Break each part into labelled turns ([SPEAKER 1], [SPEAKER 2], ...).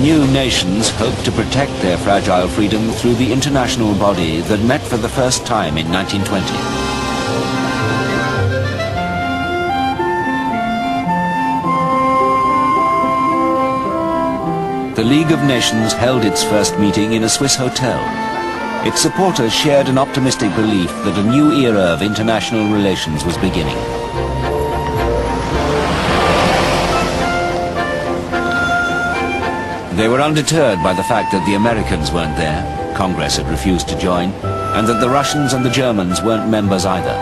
[SPEAKER 1] new nations hoped to protect their fragile freedom through the international body that met for the first time in 1920. The League of Nations held its first meeting in a Swiss hotel. Its supporters shared an optimistic belief that a new era of international relations was beginning. They were undeterred by the fact that the Americans weren't there, Congress had refused to join, and that the Russians and the Germans weren't members either.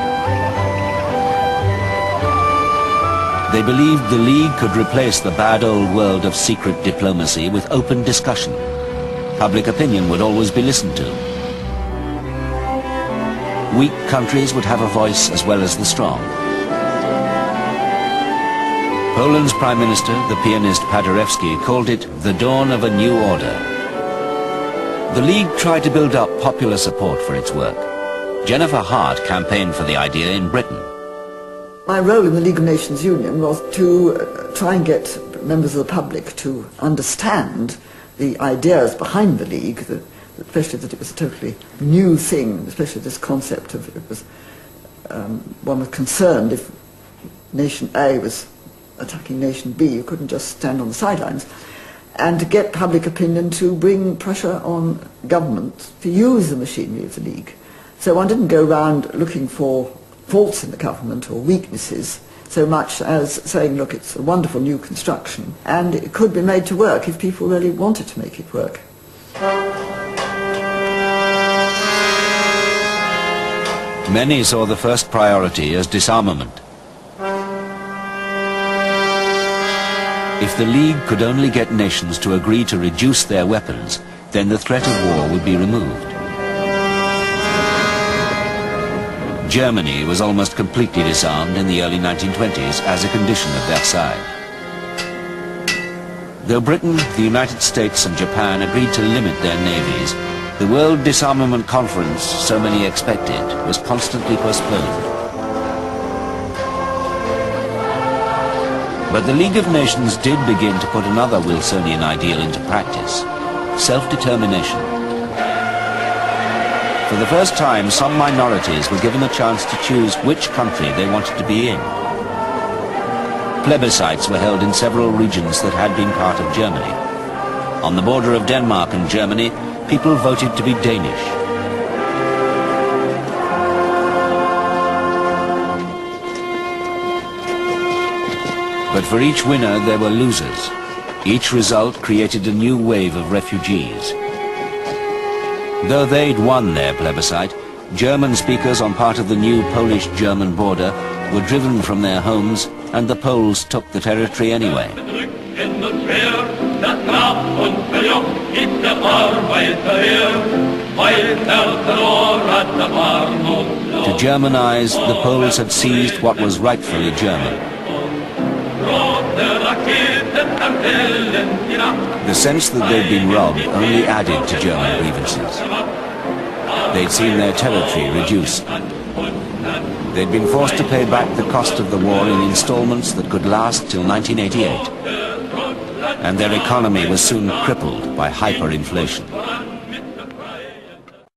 [SPEAKER 1] They believed the League could replace the bad old world of secret diplomacy with open discussion. Public opinion would always be listened to. Weak countries would have a voice as well as the strong. Poland's Prime Minister, the pianist Paderewski, called it the dawn of a new order. The League tried to build up popular support for its work. Jennifer Hart campaigned for the idea in Britain.
[SPEAKER 2] My role in the League of Nations Union was to try and get members of the public to understand the ideas behind the League, especially that it was a totally new thing, especially this concept of one was concerned if Nation A was attacking Nation B, you couldn't just stand on the sidelines, and to get public opinion to bring pressure on governments to use the machinery of the League. So one didn't go around looking for faults in the government or weaknesses so much as saying, look, it's a wonderful new construction and it could be made to work if people really wanted to make it work.
[SPEAKER 1] Many saw the first priority as disarmament. If the League could only get nations to agree to reduce their weapons, then the threat of war would be removed. Germany was almost completely disarmed in the early 1920s as a condition of Versailles. Though Britain, the United States and Japan agreed to limit their navies, the World Disarmament Conference, so many expected, was constantly postponed. But the League of Nations did begin to put another Wilsonian ideal into practice: self-determination. For the first time, some minorities were given a chance to choose which country they wanted to be in. Plebiscites were held in several regions that had been part of Germany. On the border of Denmark and Germany, people voted to be Danish. But for each winner, there were losers. Each result created a new wave of refugees. Though they'd won their plebiscite, German speakers on part of the new Polish-German border were driven from their homes, and the Poles took the territory anyway. To Germanize, the Poles had seized what was rightfully German. The sense that they'd been robbed only added to German grievances. They'd seen their territory reduced. They'd been forced to pay back the cost of the war in installments that could last till 1988. And their economy was soon crippled by hyperinflation.